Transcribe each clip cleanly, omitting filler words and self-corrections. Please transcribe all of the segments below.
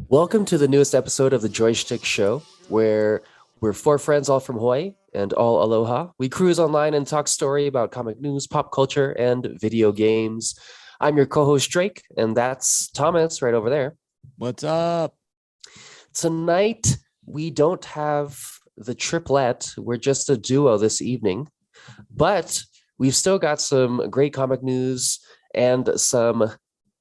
Welcome to the newest episode of the JoySchtick.Show, where we're four friends all from Hawaii and all aloha. We cruise online and talk story about comic news, pop culture, and video games. I'm your co-host Drake, and that's Thomas right over there. What's up? Tonight, we don't have the triplet. We're just a duo this evening, but we've still got some great comic news and some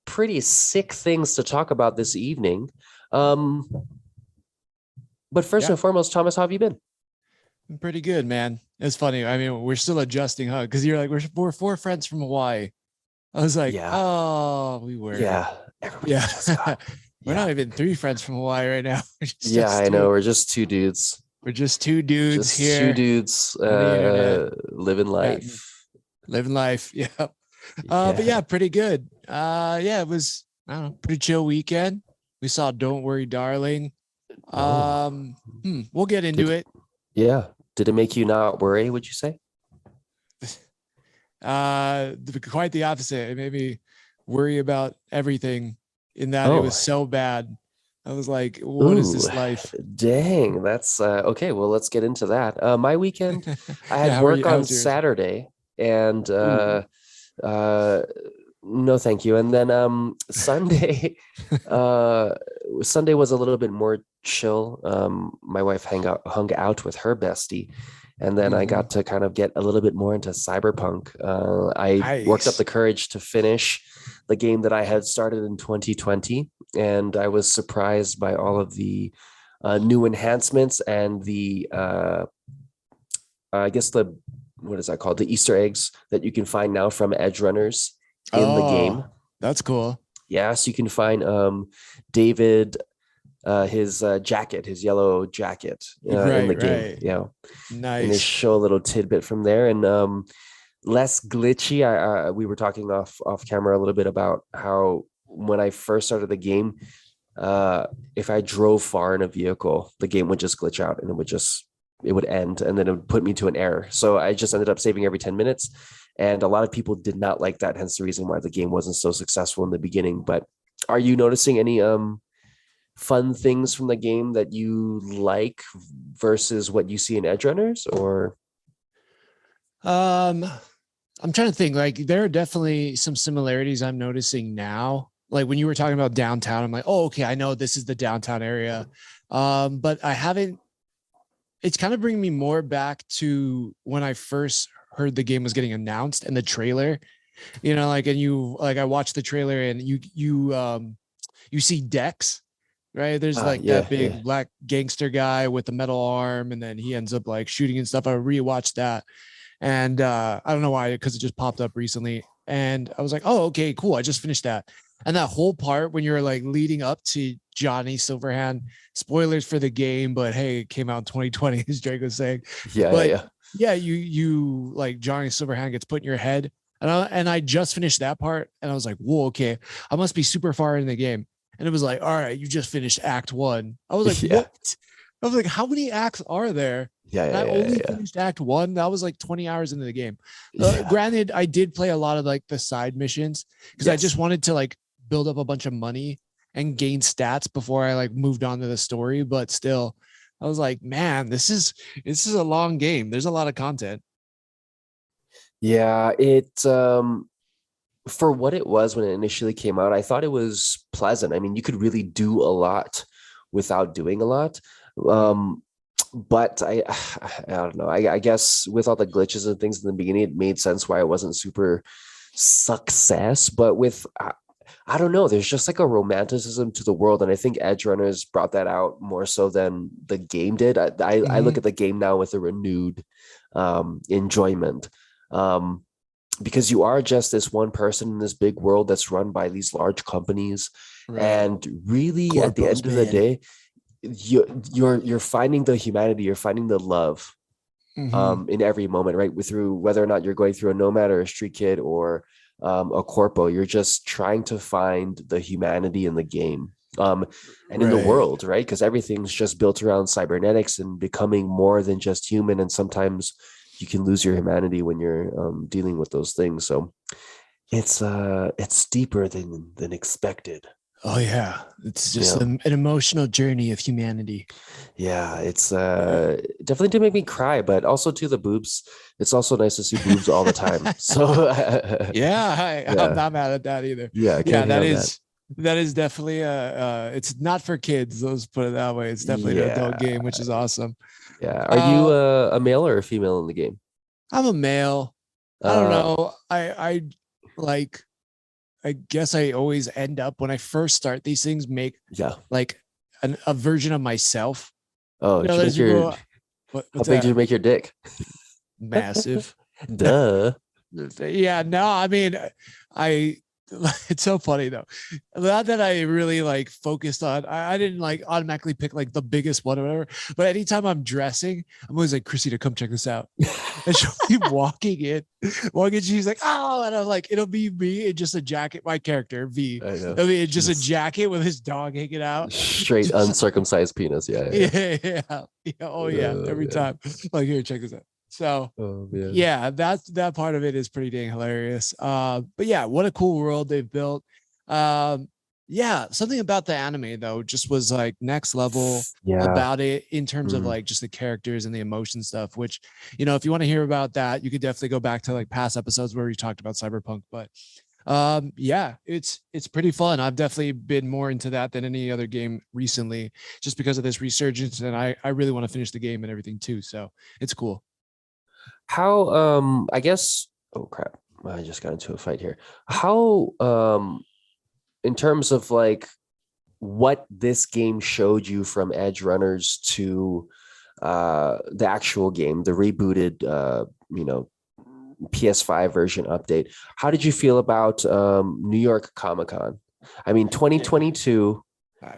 pretty sick things to talk about this evening. But first and foremost, Thomas, how have you been? I'm pretty good, man. It's funny. I mean, we're still adjusting, huh? Because you're like, we're four friends from Hawaii. I was like, oh, we were. Yeah. We're not even three friends from Hawaii right now. I know. We're just two dudes. We're just two dudes here. Two dudes living life. Living life. Yeah. But yeah, pretty good. It was, I don't know, pretty chill weekend. We saw Don't Worry, Darling. We'll get into it. Yeah. Did it make you not worry, would you say? Quite the opposite. It made me worry about everything in that it was so bad. I was like, what is this life? Dang, that's okay. Well, let's get into that. My weekend, I had work on Saturday and no, thank you. And then Sunday, Sunday was a little bit more chill. My wife hung out with her bestie, and then I got to kind of get a little bit more into Cyberpunk. I worked up the courage to finish the game that I had started in 2020, and I was surprised by all of the new enhancements and the I guess what is that called? The Easter eggs that you can find now from edge runners in the game. That's cool. Yeah, so you can find David, his jacket, his yellow jacket in the game. Right. Yeah, nice. And they show a little tidbit from there, and less glitchy. We were talking off camera a little bit about how when I first started the game, if I drove far in a vehicle, the game would just glitch out and it would end, and then it would put me to an error. So I just ended up saving every 10 minutes. And a lot of people did not like that, hence the reason why the game wasn't so successful in the beginning. But are you noticing any fun things from the game that you like versus what you see in Edge Runners? Or I'm trying to think. Like, there are definitely some similarities I'm noticing now. Like when you were talking about downtown, I'm like, oh, okay, I know this is the downtown area. But I haven't. It's kind of bringing me more back to when I first heard the game was getting announced and the trailer, and I watched the trailer and you see Dex, right? There's that big black gangster guy with the metal arm, and then he ends up like shooting and stuff. I rewatched that, and I don't know why, because it just popped up recently, and I was like, oh, okay, cool. I just finished that. And that whole part when you're like leading up to Johnny Silverhand, spoilers for the game, but hey, it came out in 2020, as Drake was saying. Yeah, you like Johnny Silverhand gets put in your head, and I just finished that part, and I was like, whoa, okay, I must be super far in the game. And it was like, all right, you just finished Act 1. I was like, what? I was like, how many acts are there? I only finished Act 1. That was like 20 hours into the game. Granted, I did play a lot of like the side missions because I just wanted to like build up a bunch of money and gain stats before I like moved on to the story. But still, I was like, man, this is a long game. There's a lot of content. Yeah, it for what it was when it initially came out, I thought it was pleasant. I mean, you could really do a lot without doing a lot. But I don't know. I guess with all the glitches and things in the beginning, it made sense why it wasn't super success. But with I don't know, there's just like a romanticism to the world, and I think Edge Runners brought that out more so than the game did. I look at the game now with a renewed enjoyment, because you are just this one person in this big world that's run by these large companies, and really at the end of the day, you're finding the humanity, you're finding the love in every moment, right? Through whether or not you're going through a nomad or a street kid or a corpo, you're just trying to find the humanity in the game. and in the world, right? Because everything's just built around cybernetics and becoming more than just human. And sometimes you can lose your humanity when you're dealing with those things. So it's deeper than expected. Oh yeah, it's just Yeah. an emotional journey of humanity. Yeah, it's definitely did make me cry, but also to the boobs. It's also nice to see boobs all the time. So Yeah, I'm yeah, not mad at that either. yeah, I Yeah, can't hate on that. that is definitely it's not for kids. Let's put it that way. It's definitely an adult Yeah, game, which is awesome. yeah. Are you Uh, a male or a female in the game? I'm a male. I don't Uh, know. I like. I guess I always end up when I first start these things make yeah. like a version of myself. Oh, You did know, you make there's your? people. How What's big did that? you make your dick? Massive. Duh. Yeah, no, I mean, I it's so funny though. Not that I really like focused on, I didn't like automatically pick like the biggest one or whatever, but anytime I'm dressing, I'm always like, Christina, come check this out. And she'll be walking, she's like, oh, and I'm like, it'll be me in just a jacket, my character, V. I know. I mean, just a Just jacket with his dog hanging out. straight Just, uncircumcised penis. Yeah, yeah, yeah. Oh, yeah. yeah. Oh Every man. time. Like, here, check this out. So, Oh man. yeah, that part of it is pretty dang hilarious. But yeah, what a cool world they've built. Yeah, something about the anime though just was like next level Yeah. about it in terms of Mm. like just the characters and the emotion stuff, which, if you want to hear about that, you could definitely go back to like past episodes where we talked about Cyberpunk. But yeah, it's pretty fun. I've definitely been more into that than any other game recently, just because of this resurgence, and I really want to finish the game and everything too. So it's cool. How I guess oh crap. I just got into a fight here. How in terms of like what this game showed you from Edge Runners to the actual game, the rebooted PS5 version update. How did you feel about New York Comic Con? I mean, Yeah. 2022.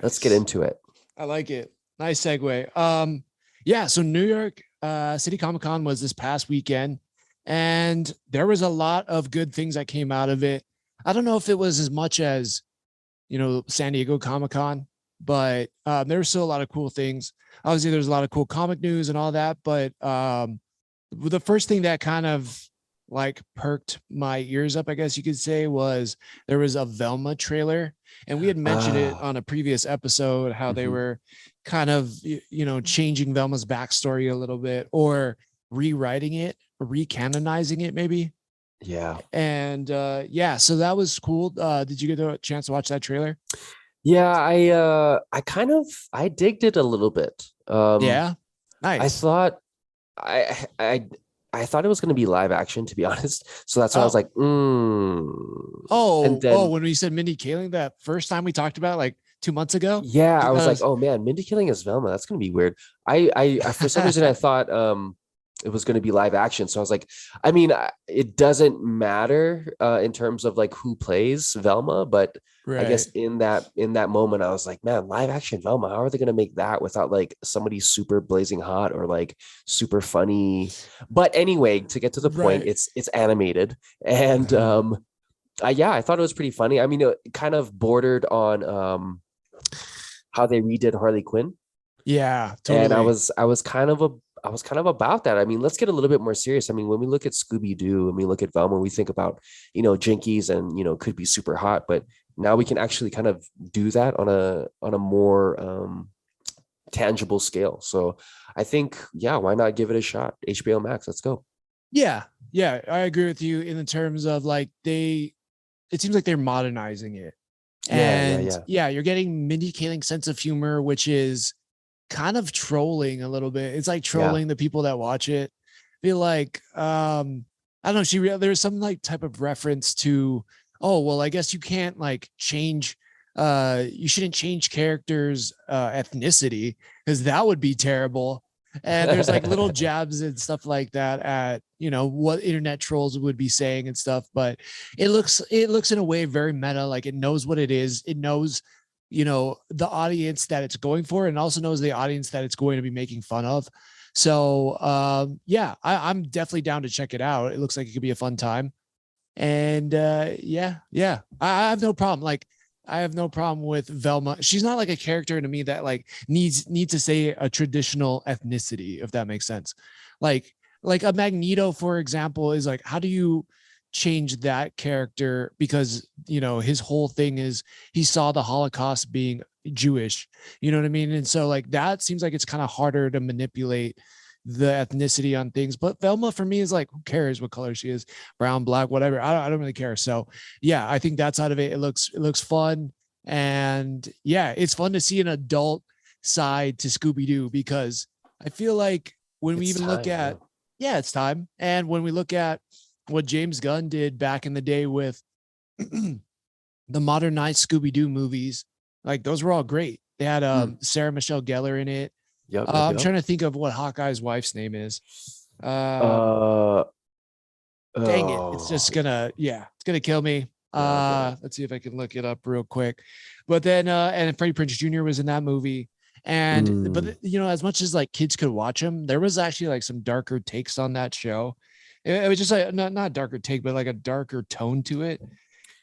Let's get Nice. into it. I like it. Nice segue. Yeah, so New York City Comic Con was this past weekend, and there was a lot of good things that came out of it. I don't know if it was as much as, San Diego Comic Con, but there were still a lot of cool things. Obviously, there's a lot of cool comic news and all that, but the first thing that kind of like perked my ears up, I guess you could say, was there was a Velma trailer, and we had mentioned it Ah, on a previous episode how they mhm. were kind of changing Velma's backstory a little bit, or rewriting it, recanonizing it maybe. Yeah. And yeah, so that was cool. Did you get a chance to watch that trailer? Yeah, I kind of I digged it a little bit. Yeah, I nice. thought I I I thought it was going to be live action, to be honest. So that's why I was Oh, like, mm. And oh, then when we said Mindy Kaling that first time we talked about it, like 2 months ago, yeah, I was like, because oh man, Mindy Kaling as Velma. That's gonna be weird. I for some reason I thought it was gonna be live action. So I was like, I mean, it doesn't matter in terms of like who plays Velma, but I guess right, in that moment, I was like, man, live action Velma. How are they gonna make that without like somebody super blazing hot or like super funny? But anyway, to get to the point, right. it's animated and yeah, I thought it was pretty funny. I mean, it kind of bordered on how they redid Harley Quinn, Yeah, and I totally. was I was kind of a I was kind of about that. I mean, let's get a little bit more serious. I mean, when we look at Scooby Doo and we look at Velma, we think about Jinkies and could be super hot, but now we can actually kind of do that on a more tangible scale. So I think yeah, why not give it a shot? HBO Max, let's go. Yeah, yeah, I agree with you in the terms of like it seems like they're modernizing it. Yeah, yeah, And yeah, yeah, you're getting Mindy Kaling's sense of humor, which is kind of trolling a little bit. It's like yeah. trolling the people that watch it. Feel like I don't know, there's some like type of reference to, oh, well, I guess you can't like change you shouldn't change characters ethnicity because that would be terrible. And there's like little jabs and stuff like that at what internet trolls would be saying and stuff, but it looks in a way very meta, like it knows what it is. It knows the audience that it's going for, and also knows the audience that it's going to be making fun of. So yeah, I'm definitely down to check it out. It looks like it could be a fun time. And yeah, I have no problem. Like I have no problem with Velma. She's not like a character to me that like needs to say a traditional ethnicity, if that makes sense. Like like a Magneto, for example, is like, how do you change that character? Because you know his whole thing is he saw the Holocaust being Jewish. You know what I mean? And so like that seems like it's kind of harder to manipulate the ethnicity on things. But Velma for me is like, who cares what color she is? Brown, black, whatever. I don't really care. So yeah, I think that's out of it. It looks fun. And yeah, it's fun to see an adult side to Scooby-Doo, because I feel like when we It's even look time. at, yeah, it's time. And when we look at what James Gunn did back in the day with the modernized Scooby-Doo movies, like those were all great. They had Sarah Michelle Gellar in it. Yep, yep, I'm yep. trying to think of what Hawkeye's wife's name is. Uh, Dang it. It's oh, just gonna, yeah, it's gonna kill me. yeah, I get it. Let's see if I can look it up real quick. But then and Freddie Prinze Jr. was in that movie. And Mm, but you know, as much as like kids could watch him, there was actually like some darker takes on that show. It was just like not darker take, but like a darker tone to it.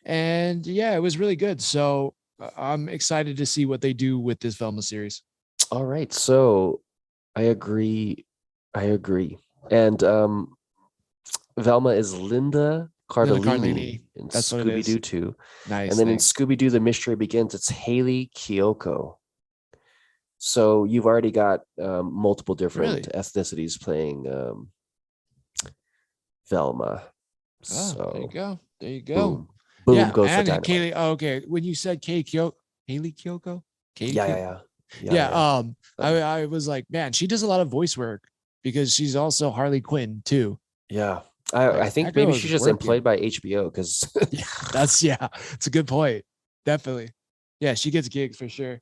And yeah, it was really good. So I'm excited to see what they do with this Velma series. all right, so I agree. I agree. And Velma is Linda Linda Cardellini Cardellini. in That's what it Scooby-Doo is. 2. And Nice. then in Thanks. Scooby-Doo The Mystery Begins, it's Haley Kiyoko. So you've already got multiple different Really? ethnicities playing Velma. Oh, there you So go. There you go. boom, boom Yeah, goes the and dynamite. Kaylee. Oh, okay, when you said Kaylee Kyoko, Katie Yeah, yeah, Kyoko. yeah, yeah, Yeah. yeah, yeah. I was like, man, she does a lot of voice work because she's also Harley Quinn too. Yeah. I Like that think girl maybe is she's just working. employed by HBO because Yeah, it's a good point. Definitely. Yeah, she gets gigs for sure.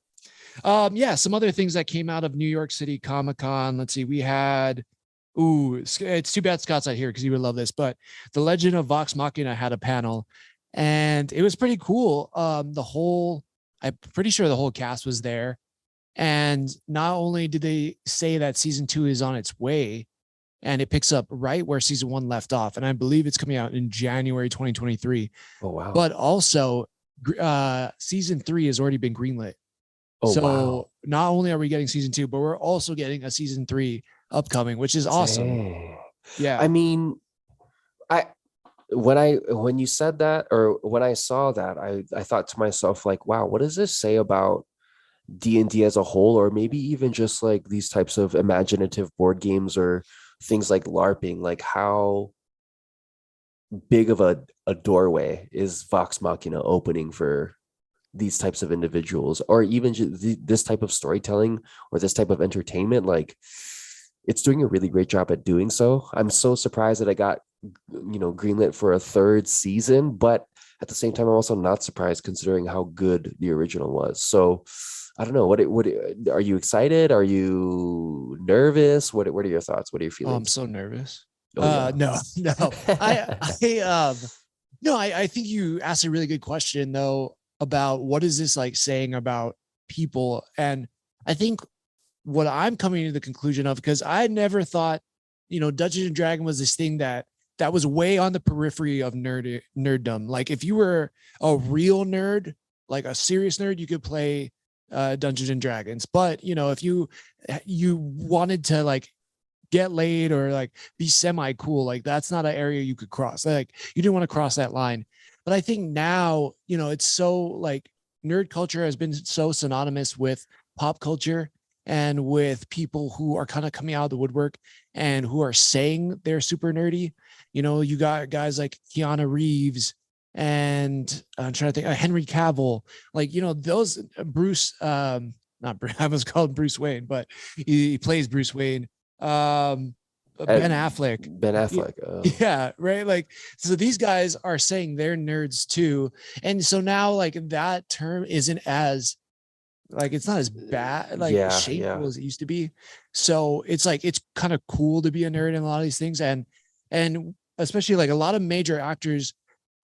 Yeah, some other things that came out of New York City Comic Con. Let's see, we had. Ooh, it's too bad Scott's not here because he would love this. But the Legend of Vox Machina had a panel, and it was pretty cool. I'm pretty sure the whole cast was there, and not only did they say that season 2 is on its way, and it picks up right where season 1 left off, and I believe it's coming out in January 2023. oh wow. But also, season 3 has already been greenlit. Oh wow. So not only are we getting season 2, but we're also getting a season 3 upcoming, which is awesome. Dang. I Yeah. mean, I when you said that or when I saw that, I thought to myself like, wow, what does this say about D&D as a whole, or maybe even just like these types of imaginative board games or things like LARPing, like how big of a doorway is Vox Machina opening for these types of individuals, or even this type of storytelling or this type of entertainment. Like it's doing a really great job at doing so. I'm so surprised that I got greenlit for a third season, but at the same time I'm also not surprised considering how good the original was. So I don't know, what are you excited, are you nervous, what are your thoughts, what are your Oh, I'm feelings? so nervous. Oh yeah. No, no. No, I think you asked a really good question though about what is this like saying about people. And I think what I'm coming to the conclusion of, because I never thought, Dungeons and Dragon was this thing that was way on the periphery of nerddom. Like if you were a real nerd, like a serious nerd, you could play Dungeons and Dragons. But if you wanted to like get laid or like be semi cool, like that's not an area you could cross. Like you didn't want to cross that line. But I think now, it's so like nerd culture has been so synonymous with pop culture and with people who are kind of coming out of the woodwork and who are saying they're super nerdy. You got guys like Keanu Reeves and I'm trying to think, Henry Cavill, like, those Bruce, not Bruce, I was called Bruce Wayne, but he plays Bruce Wayne. Um, Ben Affleck. Ben Affleck. Yeah, right. Like, so these guys are saying they're nerds too. And so now, like, that term isn't as like it's not as bad, like Yeah, yeah. shameful as it used to be. So it's like it's kind of cool to be a nerd in a lot of these things, and especially like a lot of major actors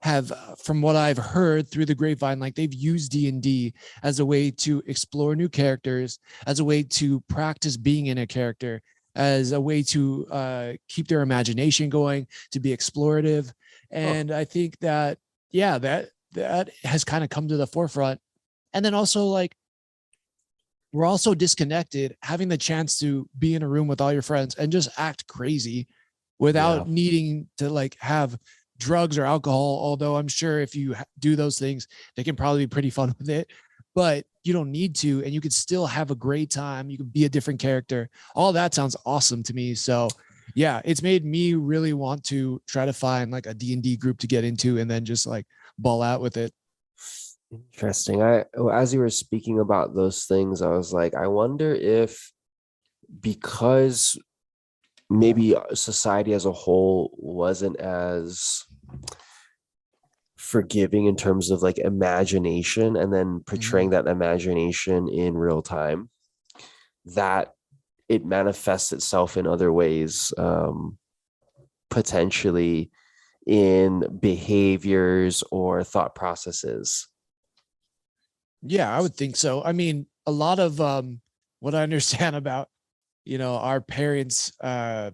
have, from what I've heard through the grapevine, like they've used D&D as a way to explore new characters, as a way to practice being in a character, as a way to keep their imagination going, to be explorative. Huh. And I think that, yeah, that has kind of come to the forefront And then also like we're also disconnected, having the chance to be in a room with all your friends and just act crazy Yeah. without needing to like have drugs or alcohol. Although I'm sure if you do those things, they can probably be pretty fun with it, but you don't need to, and you could still have a great time. You could be a different character. All that sounds awesome to me. So yeah, it's made me really want to try to find like a D&D group to get into and then just like ball out with it. Interesting. As you were speaking about those things, I was like, I wonder if because maybe society as a whole wasn't as forgiving in terms of like imagination and then portraying that imagination in real time, that it manifests itself in other ways, potentially in behaviors or thought processes. Yeah, I would think so. I mean, a lot of what I understand about, our parents, the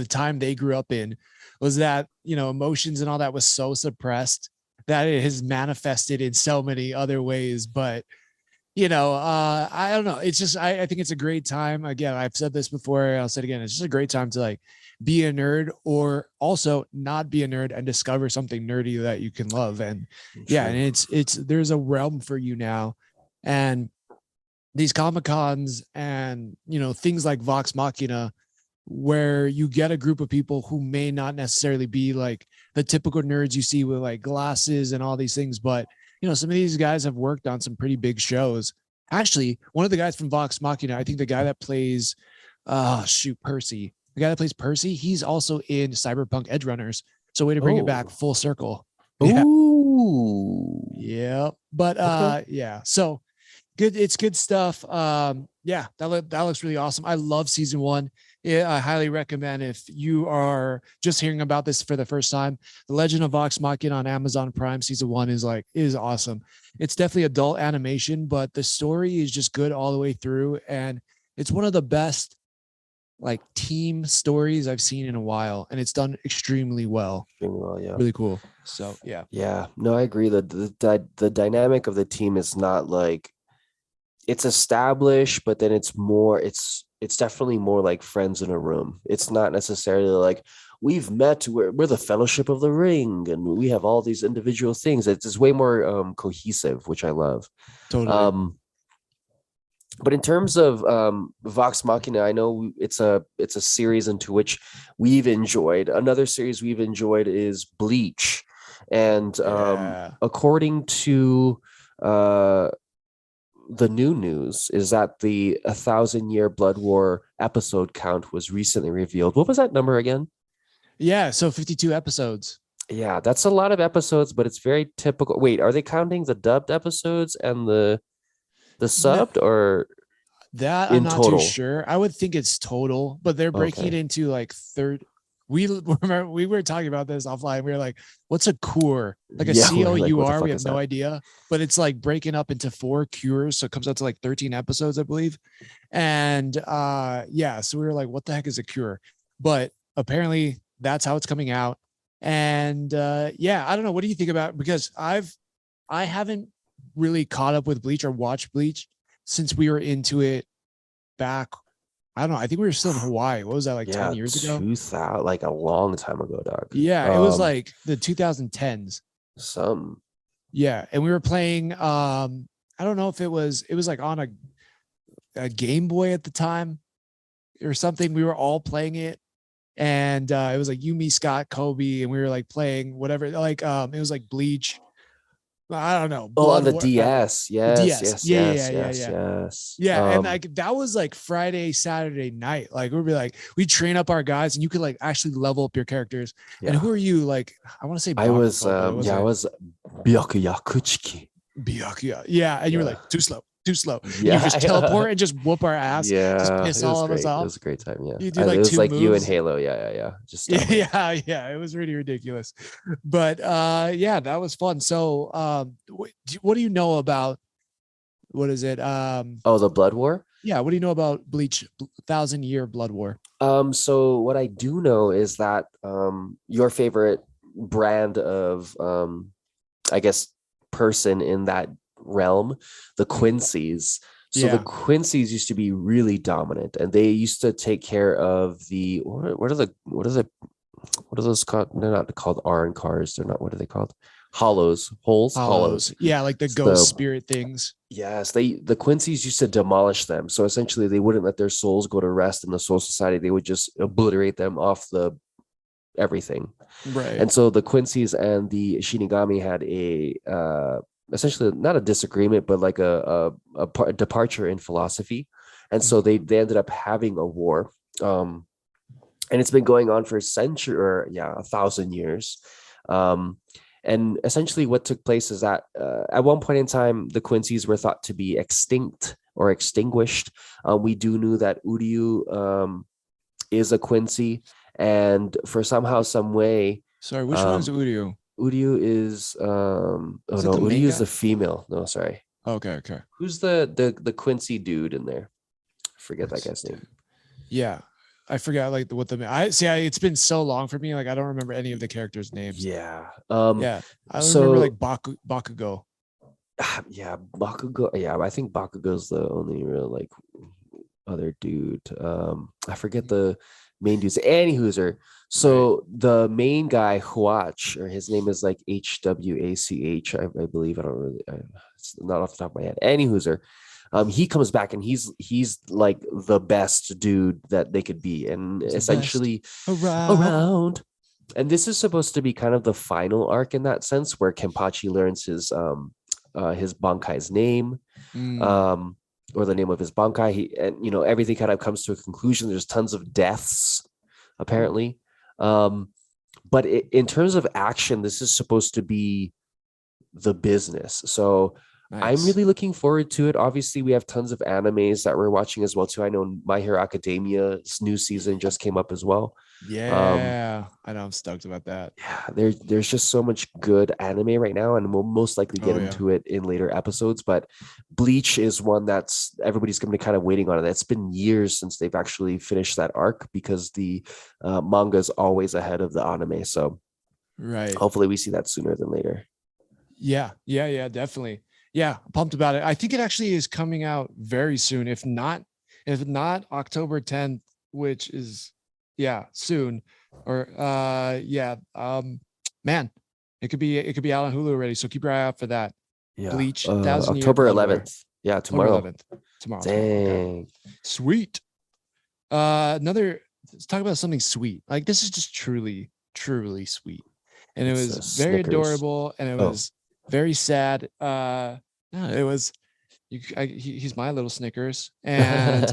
time they grew up in was that, emotions and all that was so suppressed that it has manifested in so many other ways. But, I don't know. It's just, I think it's a great time. Again, I've said this before. I'll say it again. It's just a great time to like be a nerd or also not be a nerd and discover something nerdy that you can love. And yeah, and there's a realm for you now. And these Comic Cons and, things like Vox Machina, where you get a group of people who may not necessarily be like the typical nerds you see with like glasses and all these things, but some of these guys have worked on some pretty big shows. Actually, one of the guys from Vox Machina, I think the guy that plays Percy, the guy that plays Percy, he's also in Cyberpunk Edge Runners. So way to bring it back full circle. Yeah. Ooh. Yeah. But Okay. yeah. So good. It's good stuff. Yeah, that looks really awesome. I love season 1. Yeah, I highly recommend if you are just hearing about this for the first time. The Legend of Vox Machina on Amazon Prime season 1 is awesome. It's definitely adult animation, but the story is just good all the way through, and it's one of the best like team stories I've seen in a while, and it's done extremely well. Extremely well, yeah. Really cool. So yeah. Yeah, no, I agree that the dynamic of the team is not like it's established, but then it's definitely more like friends in a room. It's not necessarily like we've met, we're the Fellowship of the Ring, and we have all these individual things. It's way more cohesive, which I love. Totally. But in terms of Vox Machina, I know it's a series into which we've enjoyed. Another series we've enjoyed is Bleach, and Yeah. according to uh, the new news, is that the 1,000-year Blood War episode count was recently revealed. What was that number again? Yeah. So 52 episodes. Yeah, that's a lot of episodes, but it's very typical. Wait, are they counting the dubbed episodes and the No, subbed, or that I'm in not too total? sure. I would think it's total, but they're breaking it Okay. into like third. We remember we were talking about this offline. We were like, what's a core? Like a Yeah, we're like, what the COUR? We fuck have is no that? idea, but it's like breaking up into 4 cures. So it comes out to like 13 episodes, I believe. And yeah, so we were like, what the heck is a cure? But apparently that's how it's coming out. And yeah, I don't know. What do you think about it? Because I haven't really caught up with Bleach or watched Bleach since we were into it back. I don't know. I think we were still in Hawaii. What was that, like 10 Yeah, years ago? 2000, like a long time ago, dog. Yeah, it was like the 2010s. Some. Yeah, and we were playing I don't know if it was like on a Game Boy at the time or something. We were all playing it, and it was like you, me, Scott, Kobe, and we were like playing whatever. Like it was like Bleach. I don't know, Oh, on Blood the War. DS. Yes, DS. yes, Yeah, yes, yeah, yeah, yeah, yes, yeah. yes. Yeah, and like that was like Friday, Saturday night. Like we'd be like, we train up our guys, and you could like actually level up your characters. And Yeah. who are you? Like, I want to say I was Bakugo, but it I wasn't was Byakuyakuchiki. Byakuya. Yeah, and you were Yeah. like too slow, too slow, and you Yeah. just teleport and just whoop our ass, just Yeah. piss It was all of us great. It off. was a great time. Yeah. You do It like was 2 like you and moves. Halo. Yeah, yeah, yeah. Just Yeah, download. yeah, it was really ridiculous. But yeah, that was fun. So, what do you know about what is it? Oh, the Blood War? Yeah, what do you know about Bleach 1,000-year Blood War? So what I do know is that your favorite brand of I guess person in that realm, the Quincy's. So the Yeah. Quincy's used to be really dominant, and they used to take care of the what are those called? They're not called Arn cars. They're not. What are they called? Hollows. Yeah, like the ghost So spirit things. yes, the Quincy's used to demolish them. So essentially, they wouldn't let their souls go to rest in the Soul Society. They would just obliterate them off the everything. Right. And so the Quincy's and the Shinigami had a essentially not a disagreement, but like a departure in philosophy. And so they ended up having a war. And it's been going on for a century or 1,000 years. And essentially what took place is that at one point in time, the Quincy's were thought to be extinct or extinguished. We do know that Uryu is a Quincy, and for somehow, some way, Sorry, which one is Uryu? Uryu is Is it the main Uryu is guy? the female. No, sorry. Okay. Who's the Quincy dude in there? Forget that guy's name. Yeah. I forgot like what it's been so long for me. Like I don't remember any of the characters' names. Yeah. Yeah. I So remember like Bakugo. yeah, Bakugo. Yeah, I think Bakugo's the only real like other dude. I forget the main dude's Anywho's. So the main guy, Huach, or his name is like HWACH, I believe. I don't really, it's not off the top of my head. Anywho's. He comes back and he's like the best dude that they could be, and essentially around. And this is supposed to be kind of the final arc in that sense, where Kenpachi learns his Bankai's name, or the name of his Bankai. And everything kind of comes to a conclusion. There's tons of deaths, apparently. But in terms of action, this is supposed to be the business. So nice. I'm really looking forward to it. Obviously, we have tons of animes that we're watching as well too. I know My Hero Academia's new season just came up as well. Yeah, I know. I'm stoked about that. Yeah, there's just so much good anime right now, and we'll most likely get into it in later episodes. But Bleach is one that's everybody's going to be kind of waiting on it. It's been years since they've actually finished that arc, because the manga is always ahead of the anime. So hopefully we see that sooner than later. Yeah, definitely. Yeah, pumped about it. I think it actually is coming out very soon. If not October 10th, which is soon. Or man, it could be out on Hulu already. So keep your eye out for that. Yeah. Bleach, October 11th. Yeah, tomorrow. Tomorrow. Dang. Okay. Sweet. Let's talk about something sweet. Like this is just truly sweet. And it was very adorable, and it was very sad. It was he's my little Snickers, and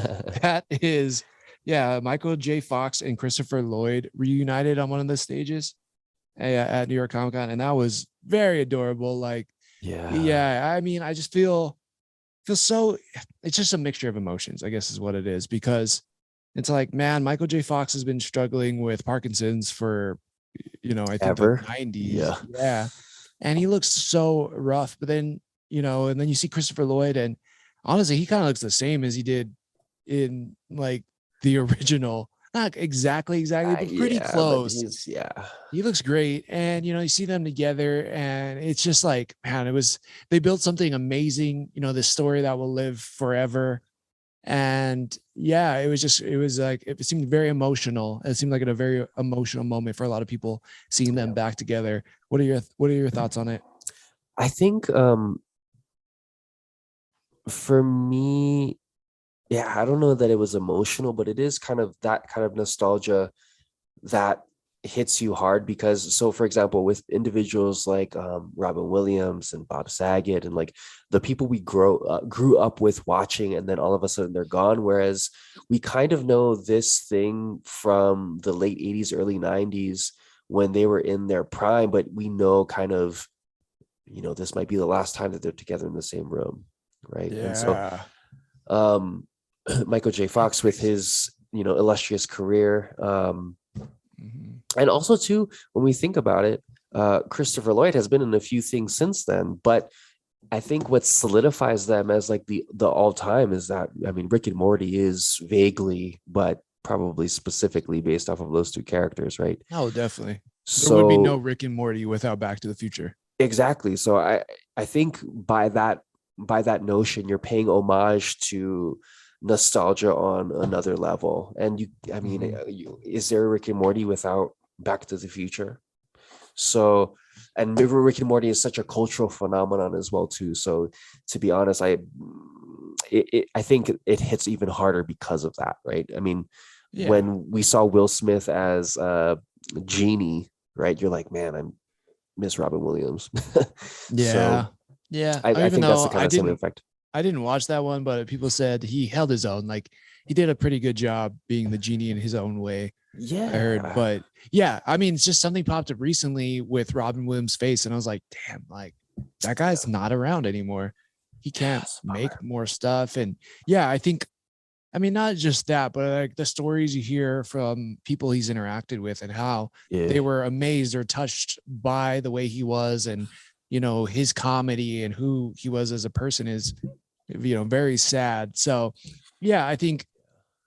that is Michael J. Fox and Christopher Lloyd reunited on one of the stages at New York Comic Con, and that was very adorable. Like I mean, I just feel so, it's just a mixture of emotions, I guess is what it is, because it's like, man, Michael J. Fox has been struggling with Parkinson's for I think the 90s. Yeah. And he looks so rough, but then, and then you see Christopher Lloyd, and honestly, he kind of looks the same as he did in like the original. Not exactly, but pretty close. But he looks great. And, you see them together, and it's just like, man, they built something amazing, this story that will live forever. And it seemed very emotional. It seemed like a very emotional moment for a lot of people, seeing them back together. What are your thoughts on it? I think for me, I don't know that it was emotional, but it is kind of that kind of nostalgia that hits you hard, because for example, with individuals like Robin Williams and Bob Saget, and like the people we grew up with watching, and then all of a sudden they're gone, whereas we kind of know this thing from the late 80s, early 90s, when they were in their prime, but we know kind of, this might be the last time that they're together in the same room, right? And so Michael J. Fox with his illustrious career, and also too, when we think about it, Christopher Lloyd has been in a few things since then, but I think what solidifies them as like the all-time is that, I mean, Rick and Morty is vaguely, but probably specifically based off of those two characters, right? Oh, definitely. So there would be no Rick and Morty without Back to the Future. Exactly. So I I think by that notion, you're paying homage to nostalgia on another level. And I mean, Mhm. is there a Rick and Morty without Back to the Future? So, and Rick and Morty is such a cultural phenomenon as well too. So, to be honest, I think it hits even harder because of that, right? I mean, Yeah. when we saw Will Smith as Genie, right? You're like, man, I miss Robin Williams. Yeah. So Yeah. I Even think that's though the kind of same effect. I didn't watch that one, but people said he held his own. Like he did a pretty good job being the genie in his own way. I heard, Yeah. but yeah, I mean, it's just something popped up recently with Robin Williams' face, and I was like, damn, like that guy's not around anymore. He can't Yes, make bummer. more stuff. And yeah, I think, I mean, not just that, but like the stories you hear from people he's interacted with and how they Yeah. were amazed or touched by the way he was and, you know, his comedy and who he was as a person is, you know, very sad. So yeah, I think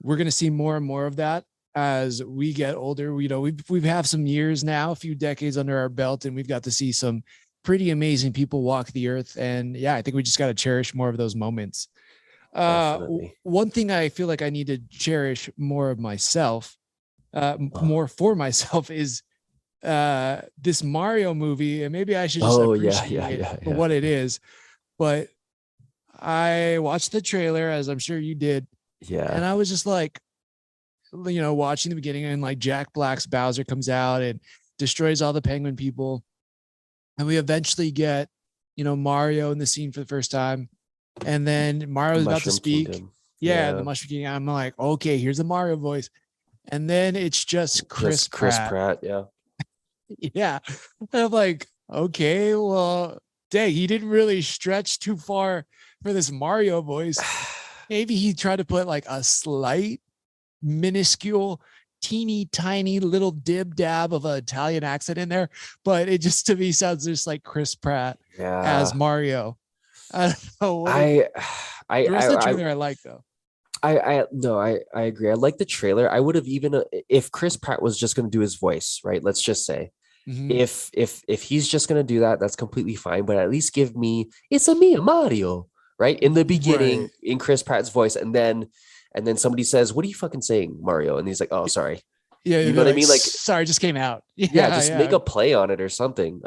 we're going to see more and more of that as we get older. You know, we've have some years now, a few decades under our belt, and we've got to see some pretty amazing people walk the earth. And yeah, I think we just got to cherish more of those moments. Definitely. One thing I feel like I need to cherish more of myself, Oh, more for myself, is this Mario movie, and maybe I should just oh yeah, appreciate yeah, it yeah, for yeah. what it is. But I watched the trailer, as I'm sure you did, and Yeah. I was just like, you know, watching the beginning and like Jack Black's Bowser comes out and destroys all the penguin people. And we eventually get, you know, Mario in the scene for the first time. And then Mario's about to Mushroom speak. Kingdom. Yeah, the Yeah. Mushroom King. I'm like, okay, here's the Mario voice. And then it's just Chris Just Chris Pratt. Pratt. Yeah. Yeah. And I'm like, okay, well, dang, he didn't really stretch too far for this Mario voice. Maybe he tried to put like a slight minuscule, teeny tiny little dib dab of an Italian accent in there, but it just to me sounds just like Chris Pratt as Yeah. Mario. I don't know what it. I I The rest of the I I trailer I like though. I no, I agree. I like the trailer. I would have even if Chris Pratt was just going to do his voice, right? Let's just say Mm-hmm. if he's just going to do that, that's completely fine. But at least give me it's a me, Mario, right in the beginning Right. in Chris Pratt's voice, and then somebody says, "What are you fucking saying, Mario?" And he's like, "Oh, sorry." Yeah, You you'd know be what I like, mean? Like, sorry, just came out. yeah, Yeah, just make yeah. a play on it or something.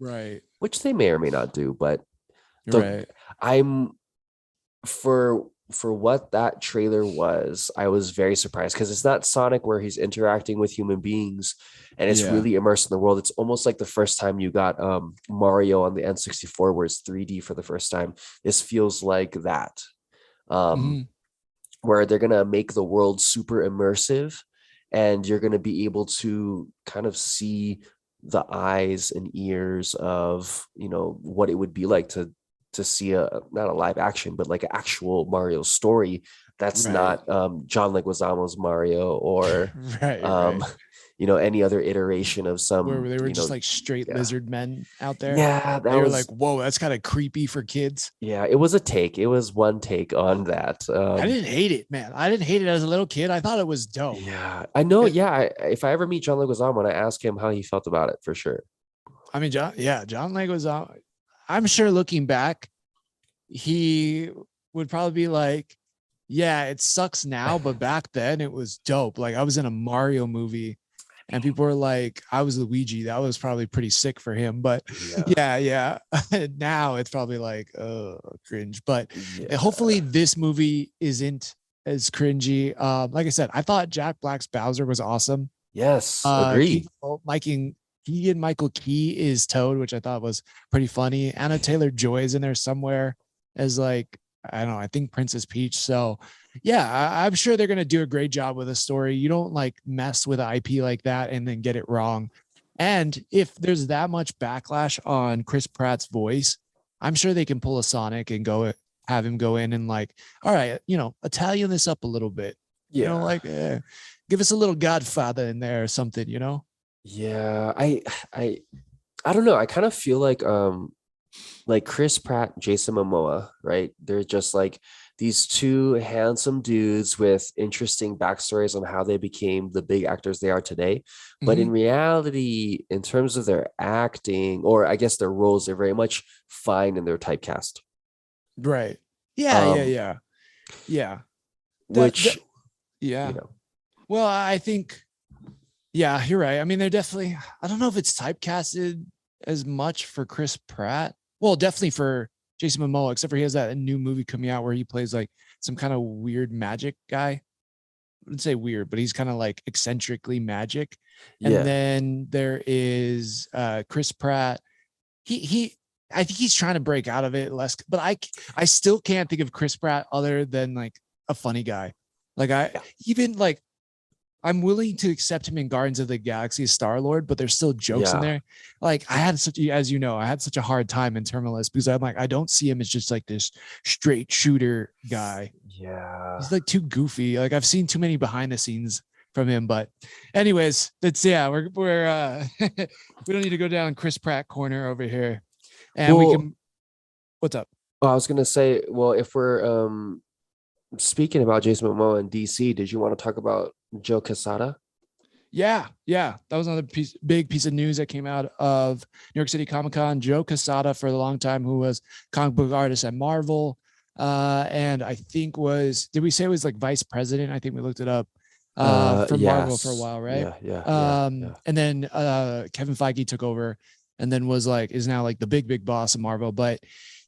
Right. Which they may or may not do, but the Right. I'm for what that trailer was, I was very surprised because it's not Sonic where he's interacting with human beings and it's Yeah. really immersed in the world. It's almost like the first time you got Mario on the N64 where it's 3D for the first time. This feels like that. Mm-hmm. Where they're gonna make the world super immersive and you're gonna be able to kind of see the eyes and ears of what it would be like to see a not a live action but like an actual Mario story that's Right. not John Leguizamo's Mario or Right. um Right. any other iteration of Where some they were just like straight yeah lizard men out there. yeah that They were like, was whoa, that's kind of creepy for kids. yeah it was one take on that. I didn't hate it, man. I didn't hate it as a little kid. I thought it was dope. Yeah, I know. It, Yeah, if I ever meet John Leguizamo, and I ask him how he felt about it for sure. I mean, John Leguizamo. I'm sure looking back, he would probably be like, yeah, it sucks now, but back then it was dope. Like I was in a Mario movie and people were like, I was Luigi. That was probably pretty sick for him. But Yeah, yeah. Now it's probably like, cringe. But yeah. hopefully this movie isn't as cringy. Like I said, I thought Jack Black's Bowser was awesome. Yes, agree. Keegan Michael Key is Toad, which I thought was pretty funny. Anna Taylor Joy is in there somewhere as like, I don't know, I think Princess Peach. So yeah, I'm sure they're gonna do a great job with a story. You don't like mess with an IP like that and then get it wrong. And if there's that much backlash on Chris Pratt's voice, I'm sure they can pull a Sonic and go have him go in and like, all right, Italian this up a little bit. Yeah, Like give us a little Godfather in there or something. yeah. I don't know. I kind of feel like Chris Pratt, Jason Momoa, right? They're just like these two handsome dudes with interesting backstories on how they became the big actors they are today. But in Mhm. reality, in terms of their acting, or I guess their roles, they're very much fine in their typecast. Right. Yeah, yeah, Um, yeah. Yeah. That which, you yeah. know, Well, I think yeah, you're right. I mean, they're definitely I don't know if it's typecasted as much for Chris Pratt. Well, definitely for Jason Momoa, except for he has that new movie coming out where he plays like some kind of weird magic guy. I wouldn't say weird, but he's kind of like eccentrically magic. And yeah, then there is Chris Pratt. He I think he's trying to break out of it less, but I still can't think of Chris Pratt other than like a funny guy. Like I yeah, even like I'm willing to accept him in Guardians of the Galaxy as Star Lord, but there's still jokes in yeah, there. Like I had such, as you know, I had such a hard time in Terminalist because I'm like, I don't see him as just like this straight shooter guy. yeah. He's like too goofy. Like I've seen too many behind the scenes from him. But anyways, that's yeah, we're we don't need to go down Chris Pratt corner over here. And we Well, can what's up? I was gonna say, well, if we're speaking about Jason Momoa and DC, did you want to talk about Joe Quesada? Yeah, yeah. That was another big piece of news that came out of New York City Comic Con. Joe Quesada, for a long time, who was comic book artist at Marvel, and I think did we say it was like vice president? I think we looked it up for Marvel for a Yes. while, right? Yeah, yeah, yeah, yeah. And then Kevin Feige took over, and then is now like the big boss of Marvel. But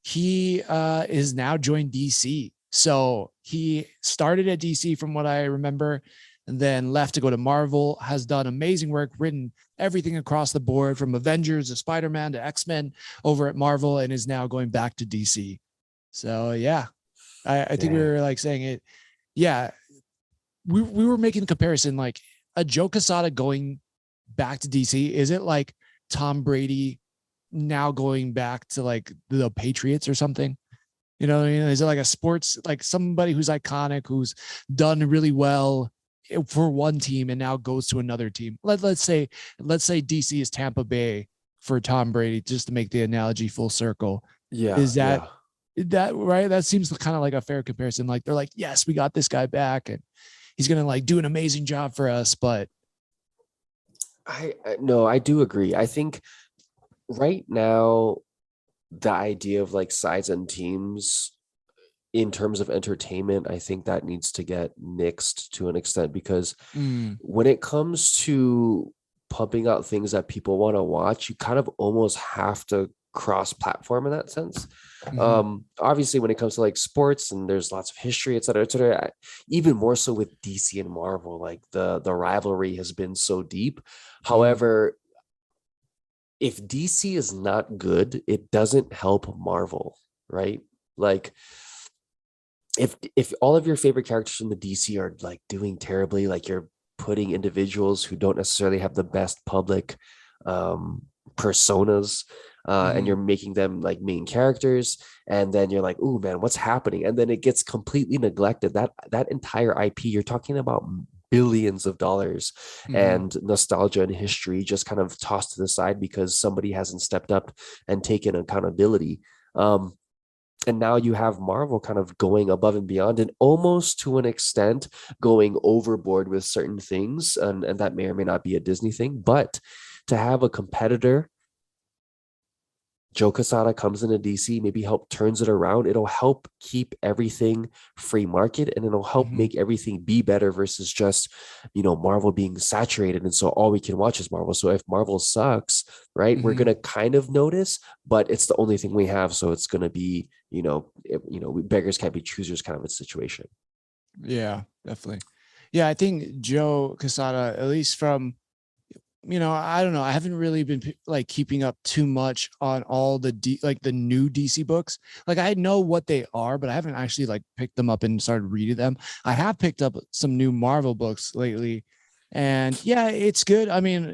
he is now joined DC. So he started at DC, from what I remember, and then left to go to Marvel, has done amazing work, written everything across the board from Avengers to Spider-Man to X-Men over at Marvel, and is now going back to DC. So yeah, I think we Dang. were like saying it. Yeah, we were making the comparison like a Joe Quesada going back to DC. Is it like Tom Brady now going back to like the Patriots or something? You know what I mean? Is it like a sports, like somebody who's iconic, who's done really well for one team and now goes to another team? Let's say DC is Tampa Bay for Tom Brady, just to make the analogy full circle. Yeah, Is that yeah. right? That seems kind of like a fair comparison. Like they're like, yes, we got this guy back and he's gonna like do an amazing job for us. But No, I do agree. I think right now the idea of like sides and teams in terms of entertainment, I think that needs to get nixed to an extent, because mm, when it comes to pumping out things that people want to watch, you kind of almost have to cross platform in that sense. mhm, Obviously, when it comes to like sports and there's lots of history, et cetera, et cetera, even more so with DC and Marvel, like the rivalry has been so deep. mm, However, if DC is not good, it doesn't help Marvel, right? Like if all of your favorite characters from the DC are like doing terribly, like you're putting individuals who don't necessarily have the best public personas, and you're mhm, making them like main characters, and then you're like, oh man, what's happening? And then it gets completely neglected. That entire IP, you're talking about billions of dollars, mhm, and nostalgia and history just kind of tossed to the side because somebody hasn't stepped up and taken accountability. And now you have Marvel kind of going above and beyond, and almost to an extent going overboard with certain things. And that may or may not be a Disney thing, but to have a competitor, Joe Quesada comes into DC, maybe help turns it around. It'll help keep everything free market, and it'll help mhm, make everything be better versus just, Marvel being saturated. And so all we can watch is Marvel. So if Marvel sucks, right, we're going mhm. to kind of notice, but it's the only thing we have. So it's going to be, beggars can't be choosers kind of a situation. Yeah, definitely. Yeah, I think Joe Quesada, at least from I don't know. I haven't really been like keeping up too much on all like the new DC books. Like I know what they are, but I haven't actually like picked them up and started reading them. I have picked up some new Marvel books lately. And yeah, it's good. I mean,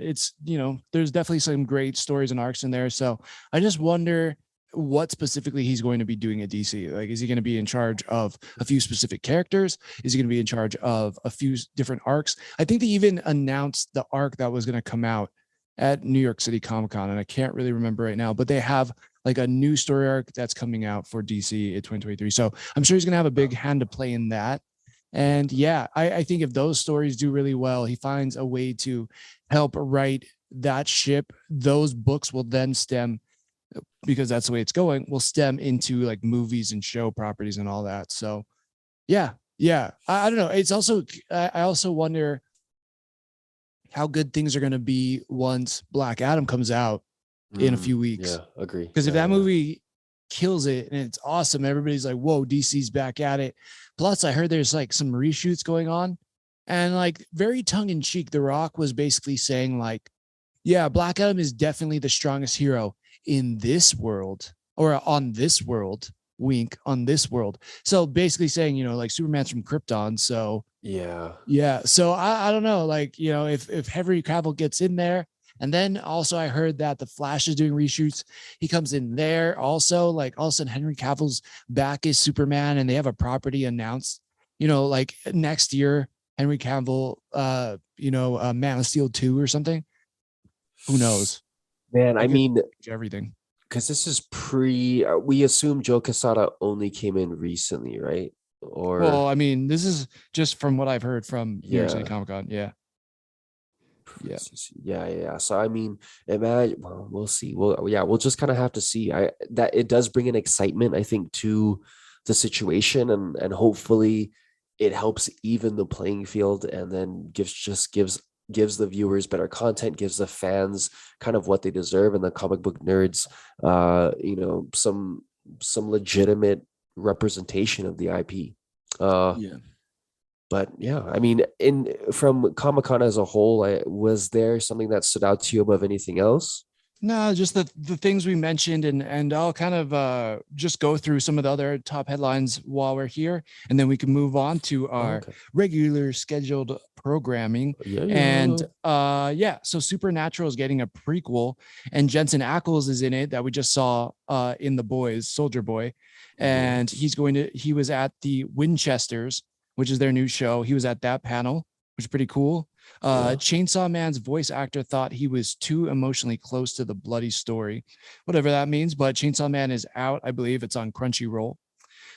there's definitely some great stories and arcs in there. So I just wonder what specifically he's going to be doing at DC. Like, is he going to be in charge of a few specific characters? Is he going to be in charge of a few different arcs? I think they even announced the arc that was going to come out at New York City Comic Con, and I can't really remember right now, but they have like a new story arc that's coming out for DC in 2023. So I'm sure he's going to have a big hand to play in that. And yeah, I think if those stories do really well, he finds a way to help write that ship. Those books will then stem, because that's the way it's going, will stem into like movies and show properties and all that. So yeah, yeah. I don't know. It's also, I also wonder how good things are going to be once Black Adam comes out in a few weeks. Yeah, agree. Because if Yeah, that movie kills it and it's awesome, everybody's like, whoa, DC's back at it. Plus, I heard there's like some reshoots going on, and like very tongue in cheek, The Rock was basically saying like, yeah, Black Adam is definitely the strongest hero in this world, or on this world. Wink, on this world. So basically saying, you know, like Superman's from Krypton. So yeah. yeah. So I don't know, like, you know, if Henry Cavill gets in there, and then also I heard that the Flash is doing reshoots. He comes in there also, like all of a sudden Henry Cavill's back as Superman, and they have a property announced, you know, like next year, Henry Cavill, Man of Steel 2 or something. Who knows? Man, I mean, Everything. because this is we assume Joe Quesada only came in recently, right? Or Well, I mean, this is just from what I've heard from New York City yeah. Comic Con. Yeah. Yeah. Yeah. So I mean, imagine. Well, we'll see. We'll just kind of have to see. That it does bring an excitement, I think, to the situation, and hopefully, it helps even the playing field, and then gives the viewers better content, gives the fans kind of what they deserve, and the comic book nerds, some legitimate representation of the IP. Yeah. But yeah, I mean, in from Comic Con as a whole, was there something that stood out to you above anything else? No, just the things we mentioned, and I'll kind of just go through some of the other top headlines while we're here, and then we can move on to our regular scheduled programming. Yeah. And so Supernatural is getting a prequel, and Jensen Ackles is in it, that we just saw in The Boys, Soldier Boy, and he was at the Winchesters, which is their new show. He was at that panel, which is pretty cool. Chainsaw Man's voice actor thought he was too emotionally close to the bloody story, whatever that means. But Chainsaw Man is out. I believe it's on Crunchyroll.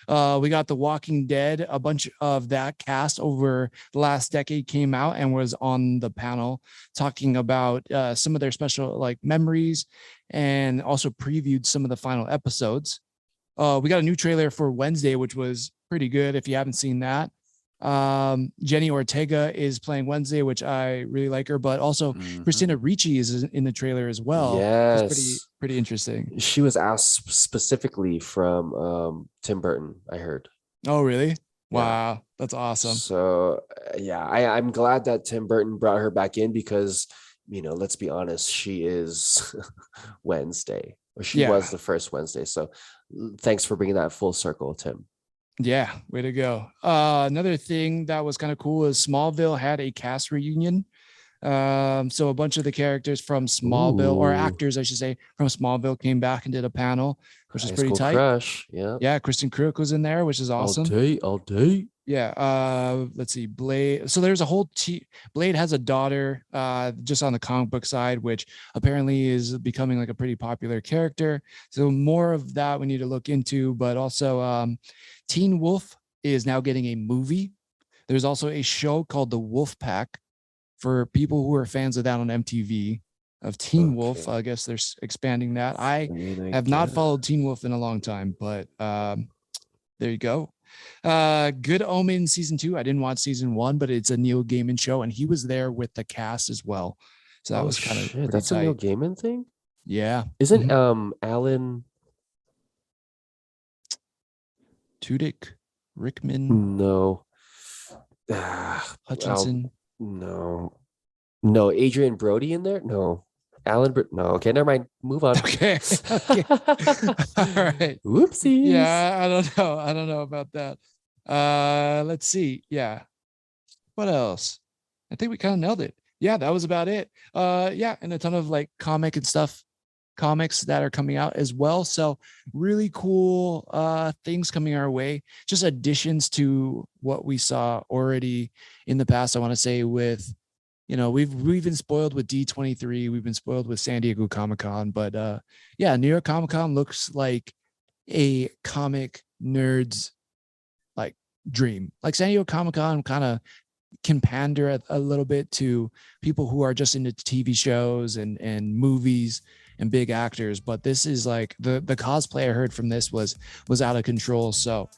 We got The Walking Dead. A bunch of that cast over the last decade came out and was on the panel talking about some of their special like memories, and also previewed some of the final episodes. We got a new trailer for Wednesday, which was pretty good. If you haven't seen that, Jenny Ortega is playing Wednesday, which I really like her, but also Christina Ricci is in the trailer as well. Yes, it's pretty interesting. She was asked specifically from Tim Burton, I heard. Oh, really? Wow, that's awesome. So yeah, I'm glad that Tim Burton brought her back in, because let's be honest, she is Wednesday, or she was the first Wednesday. So thanks for bringing that full circle, Tim. Yeah, way to go. Another thing that was kind of cool is Smallville had a cast reunion. So a bunch of the characters from Smallville, or actors, I should say, from Smallville came back and did a panel, which is pretty tight. Crush. Yeah. Yeah, Kristen Kruk was in there, which is awesome. All day. Yeah. Let's see, Blade. So there's a whole Blade has a daughter, just on the comic book side, which apparently is becoming like a pretty popular character. So more of that we need to look into. But also, Teen Wolf is now getting a movie. There's also a show called The Wolf Pack for people who are fans of that on MTV, of Teen Wolf. I guess they're expanding that. I have not followed Teen Wolf in a long time, but there you go. Good Omen season 2. I didn't watch season 1, but it's a Neil Gaiman show, and he was there with the cast as well. So that was kind of pretty that's tight. a Neil Gaiman thing. Yeah. Isn't Alan Tudyk, Rickman? No. Hutchinson? No. Adrian Brody in there? No. Alan no. Okay, never mind. Move on. Okay. All right. Whoopsies. Yeah, I don't know about that. Let's see. Yeah. What else? I think we kind of nailed it. Yeah, that was about it. And a ton of like comics that are coming out as well. So really cool things coming our way. Just additions to what we saw already in the past, I want to say, with we've been spoiled with D23, we've been spoiled with San Diego Comic-Con, but yeah, New York Comic-Con looks like a comic nerd's like dream. Like San Diego Comic-Con kind of can pander a little bit to people who are just into TV shows and movies and big actors, but this is like the cosplay I heard from this was out of control. So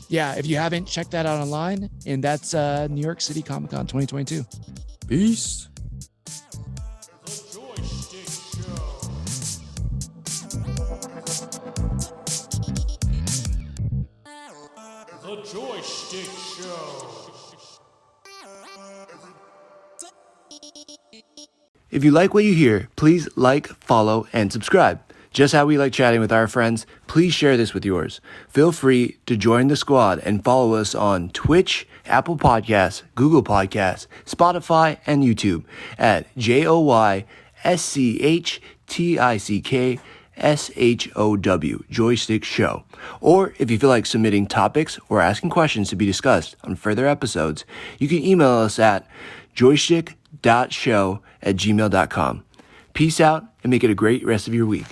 yeah, if you haven't checked that out online, and that's New York City Comic-Con 2022. Peace. The JoySchtick Show. If you like what you hear, please like, follow, and subscribe. Just how we like chatting with our friends, please share this with yours. Feel free to join the squad and follow us on Twitch, Apple Podcasts, Google Podcasts, Spotify, and YouTube at JoySchtick.Show, JoySchtick Show. Or if you feel like submitting topics or asking questions to be discussed on further episodes, you can email us at JoySchtick.Show@gmail.com. Peace out and make it a great rest of your week.